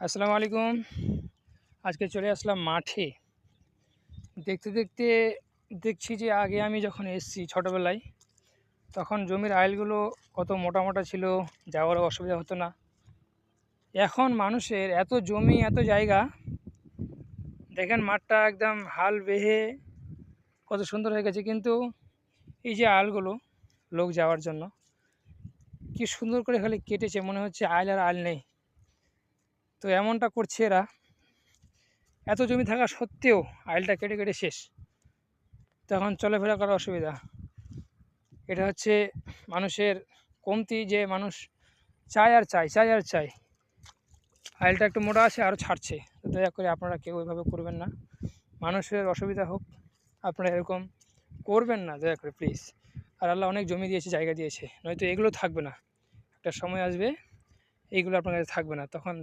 আসসালামু আলাইকুম। আজকে চলে আসলাম মাঠে। দেখতে, দেখতে দেখছি যে আগে আমি যখন এসেছি ছোটোবেলায়, তখন জমির আইলগুলো কত মোটা, মোটা ছিল, যাওয়ারও অসুবিধা হতো না। এখন মানুষের এত জমি, এত জায়গা, দেখেন মাঠটা একদম হাল বেয়ে কত সুন্দর হয়ে গেছে। কিন্তু এই যে আলগুলো লোক যাওয়ার জন্য, কি সুন্দর করে খালি কেটেছে, মনে হচ্ছে আইল আর আইল নেই। তো এমনটা করছে এরা, এত জমি থাকা সত্ত্বেও আইলটা কেটে, কেটে শেষ। তখন চলাফেরা করার অসুবিধা। এটা হচ্ছে মানুষের কমতি, যে মানুষ চায় আর চায়, চায় আর চায়। আইলটা একটু মোটা আছে, আরও ছাড়ছে। তো দয়া করে আপনারা কেউ ওইভাবে করবেন না। মানুষের অসুবিধা হোক, আপনারা এরকম করবেন না, দয়া করে প্লিজ। আর আল্লাহ অনেক জমি দিয়েছে, জায়গা দিয়েছে, নয়তো এগুলো থাকবে না। একটা সময় আসবে এইগুলো আপনার কাছে থাকবে না, তখন